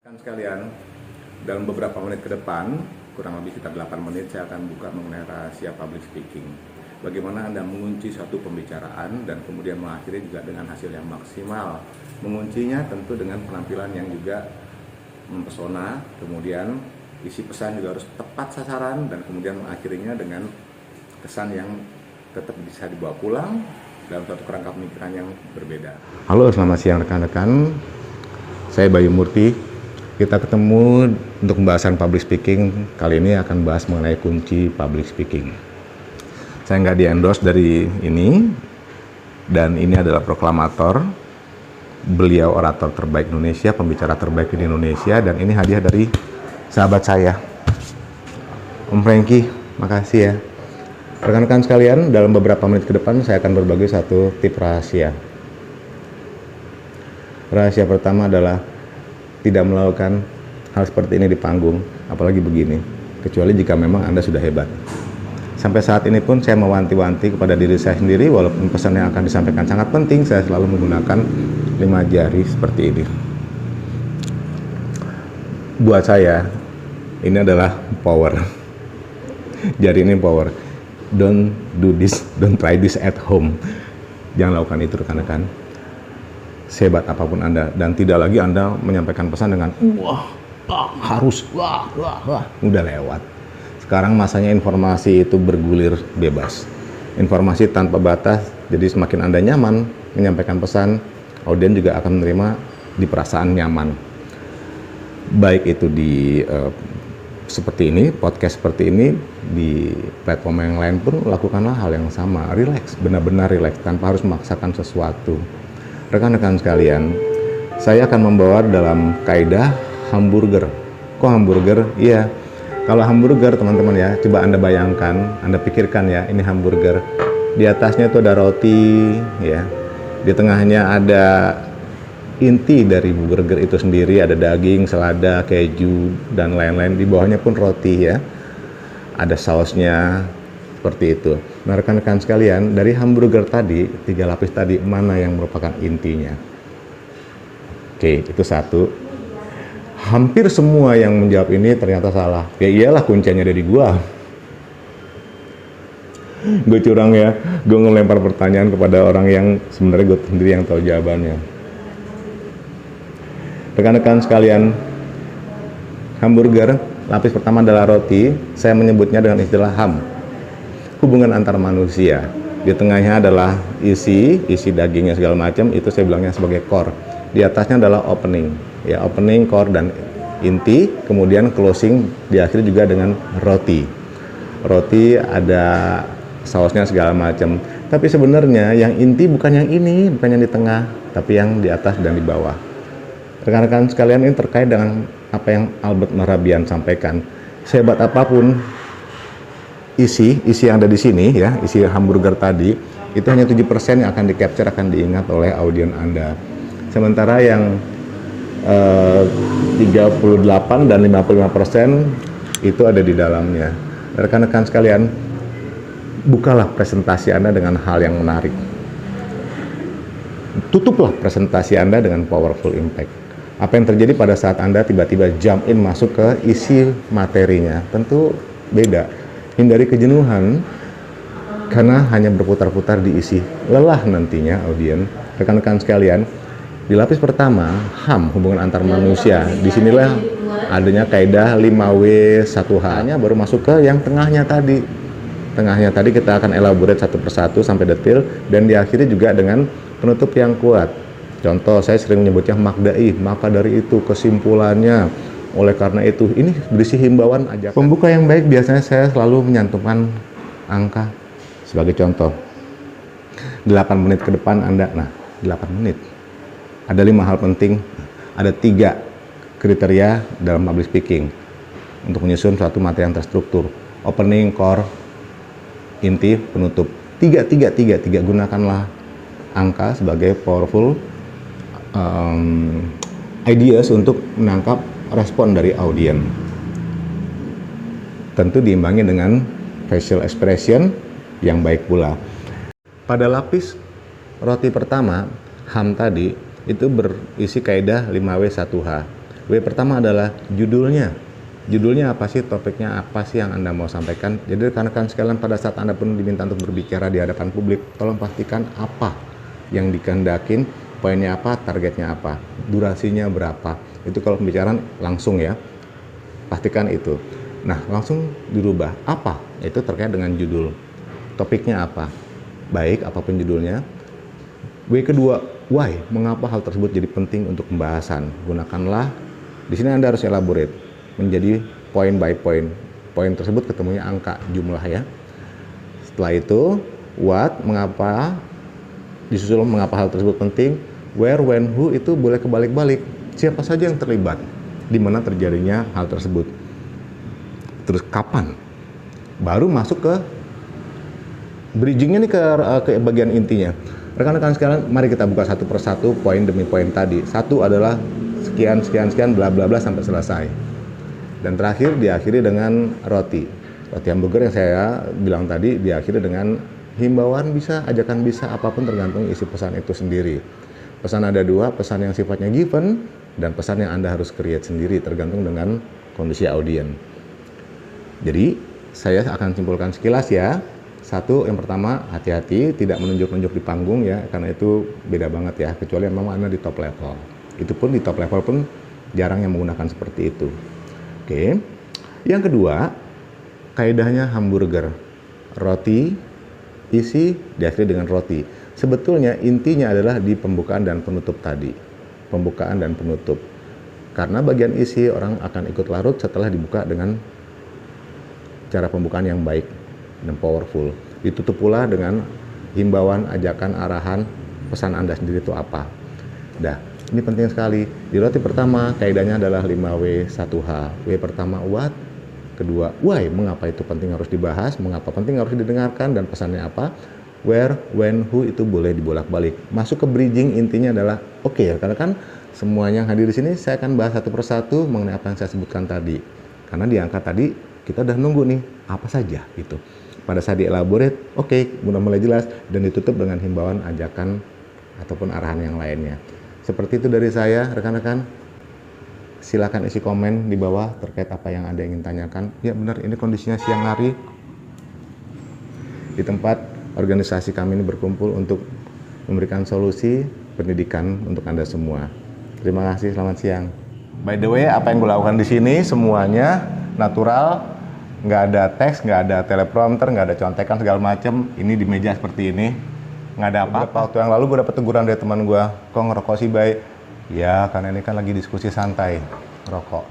Sekalian, dalam beberapa menit ke depan, kurang lebih sekitar 8 menit, saya akan buka mengenai rahasia public speaking. Bagaimana Anda mengunci suatu pembicaraan dan kemudian mengakhiri juga dengan hasil yang maksimal. Menguncinya tentu dengan penampilan yang juga mempesona, kemudian isi pesan juga harus tepat sasaran, dan kemudian mengakhirinya dengan kesan yang tetap bisa dibawa pulang dalam suatu kerangka pemikiran yang berbeda. Halo, selamat siang rekan-rekan. Saya Bayu Murti. Kita ketemu untuk pembahasan public speaking. Kali ini akan bahas mengenai kunci public speaking. Saya nggak di-endorse dari ini, dan ini adalah proklamator. Beliau orator terbaik Indonesia, pembicara terbaik di Indonesia, dan ini hadiah dari sahabat saya, Om Franky. Makasih ya. Rekan-rekan sekalian, dalam beberapa menit ke depan saya akan berbagi satu tip rahasia. Rahasia pertama adalah tidak melakukan hal seperti ini di panggung, apalagi begini, kecuali jika memang Anda sudah hebat. Sampai saat ini pun saya mewanti-wanti kepada diri saya sendiri, walaupun pesan yang akan disampaikan sangat penting, saya selalu menggunakan 5 jari seperti ini. Buat saya, ini adalah power. Jari ini power. Don't do this, don't try this at home. Jangan lakukan itu rekan-rekan. Sehebat apapun Anda, dan tidak lagi Anda menyampaikan pesan dengan harus udah lewat. Sekarang masanya informasi itu bergulir bebas, informasi tanpa batas. Jadi semakin Anda nyaman menyampaikan pesan, audiens juga akan menerima di perasaan nyaman. Baik itu di seperti ini, podcast seperti ini, di platform yang lain pun lakukanlah hal yang sama. Relax, benar-benar relax tanpa harus memaksakan sesuatu. Rekan-rekan sekalian, saya akan membawa dalam kaidah hamburger. Kok hamburger? Iya, kalau hamburger teman-teman ya, coba Anda bayangkan, Anda pikirkan ya, ini hamburger. Di atasnya itu ada roti, ya. Di tengahnya ada inti dari burger itu sendiri, ada daging, selada, keju, dan lain-lain. Di bawahnya pun roti ya. Ada sausnya, seperti itu. Nah rekan-rekan sekalian, dari hamburger tadi, 3 lapis tadi, mana yang merupakan intinya? Oke, itu satu. Hampir semua yang menjawab ini ternyata salah. Ya iyalah, kuncinya dari gua. Gue curang ya, gue ngelempar pertanyaan kepada orang yang sebenarnya gue sendiri yang tahu jawabannya. Rekan-rekan sekalian, hamburger, lapis pertama adalah roti. Saya menyebutnya dengan istilah ham. Hubungan antar manusia. Di tengahnya adalah isi dagingnya segala macam, itu saya bilangnya sebagai core. Di atasnya adalah opening, ya, opening, core, dan inti. Kemudian closing diakhiri juga dengan roti. Roti ada sausnya segala macam. Tapi sebenarnya yang inti bukan yang ini, bukan yang di tengah, tapi yang di atas dan di bawah. Rekan-rekan sekalian, ini terkait dengan apa yang Albert Mehrabian sampaikan. Sehebat apapun isi yang ada di sini ya, isi hamburger tadi, itu hanya 7% yang akan di-capture, akan diingat oleh audiens Anda. Sementara yang 38 dan 55% itu ada di dalamnya. Rekan-rekan sekalian, bukalah presentasi Anda dengan hal yang menarik. Tutuplah presentasi Anda dengan powerful impact. Apa yang terjadi pada saat Anda tiba-tiba jump in masuk ke isi materinya? Tentu beda. Hindari kejenuhan karena hanya berputar-putar di isi. Lelah nantinya audiens. Rekan-rekan sekalian, di lapis pertama, HAM, hubungan antar manusia. Disinilah adanya kaidah 5W1H-nya, baru masuk ke yang tengahnya tadi. Tengahnya tadi kita akan elaborate satu persatu sampai detail, dan diakhiri juga dengan penutup yang kuat. Contoh, saya sering menyebutnya makdai, maka dari itu kesimpulannya. Oleh karena itu, ini berisi himbauan ajakan. Pembuka yang baik biasanya saya selalu menyantumkan angka. Sebagai contoh, 8 menit ke depan Anda, 8 menit. Ada 5 hal penting, ada 3 kriteria dalam public speaking untuk menyusun suatu materi yang terstruktur. Opening, core, inti, penutup. 3. Gunakanlah angka sebagai powerful ideas untuk menangkap respon dari audiens. Tentu diimbangi dengan facial expression yang baik pula. Pada lapis roti pertama, ham tadi, itu berisi kaidah 5W1H. W pertama adalah judulnya. Judulnya apa sih, topiknya apa sih yang Anda mau sampaikan. Jadi rekan-rekan sekalian, pada saat Anda pun diminta untuk berbicara di hadapan publik, tolong pastikan apa yang dikehendakin, poinnya apa, targetnya apa, durasinya berapa. Itu kalau pembicaraan langsung ya, pastikan itu. Nah, langsung dirubah. Apa? Itu terkait dengan judul. Topiknya apa? Baik, apapun judulnya. W kedua, why? Mengapa hal tersebut jadi penting untuk pembahasan? Gunakanlah, di sini Anda harus elaborate, menjadi point by point. Poin tersebut ketemunya angka, jumlah ya. Setelah itu, what? Mengapa? Disusul mengapa hal tersebut penting. Where, when, who itu boleh kebalik-balik. Siapa saja yang terlibat? Di mana terjadinya hal tersebut? Terus kapan? Baru masuk ke bridgingnya nih, ke bagian intinya. Rekan-rekan sekalian, mari kita buka satu persatu poin demi poin tadi. Satu adalah sekian bla bla bla sampai selesai. Dan terakhir diakhiri dengan roti hamburger yang saya bilang tadi, diakhiri dengan himbauan bisa, ajakan bisa, apapun tergantung isi pesan itu sendiri. Pesan ada dua, pesan yang sifatnya given dan pesan yang Anda harus create sendiri, tergantung dengan kondisi audien. Jadi saya akan simpulkan sekilas ya. Satu, yang pertama, hati-hati tidak menunjuk-nunjuk di panggung ya, karena itu beda banget ya, kecuali memang Anda di top level. Itu pun di top level pun jarang yang menggunakan seperti itu. Oke. Yang kedua, kaidahnya hamburger. Roti, isi, diakhiri dengan roti. Sebetulnya intinya adalah di pembukaan dan penutup tadi. Pembukaan dan penutup. Karena bagian isi orang akan ikut larut setelah dibuka dengan cara pembukaan yang baik dan powerful. Ditutup pula dengan himbauan, ajakan, arahan, pesan Anda sendiri itu apa. Dah, ini penting sekali. Di roti pertama, kaidahnya adalah 5W, 1H. W pertama, what? Kedua, why? Mengapa itu penting harus dibahas, mengapa penting harus didengarkan, dan pesannya apa? Where, when, who itu boleh dibolak-balik. Masuk ke bridging, intinya adalah, oke ya, karena kan semuanya yang hadir di sini, saya akan bahas satu persatu mengenai apa yang saya sebutkan tadi. Karena di angka tadi, kita udah nunggu nih, apa saja gitu. Pada saat dielaborate, oke, udah mulai jelas, dan ditutup dengan himbauan, ajakan, ataupun arahan yang lainnya. Seperti itu dari saya, rekan-rekan. Silakan isi komen di bawah terkait apa yang Anda ingin tanyakan. Ya benar, ini kondisinya siang hari. Di tempat organisasi kami ini berkumpul untuk memberikan solusi pendidikan untuk Anda semua. Terima kasih, selamat siang. By the way, apa yang gue lakukan di sini semuanya natural. Nggak ada teks, nggak ada teleprompter, nggak ada contekan segala macem. Ini di meja seperti ini, nggak ada apa-apa. Waktu yang lalu gue dapet teguran dari teman gue, kok ngerokok sih, Bay? Ya, karena ini kan lagi diskusi santai, rokok.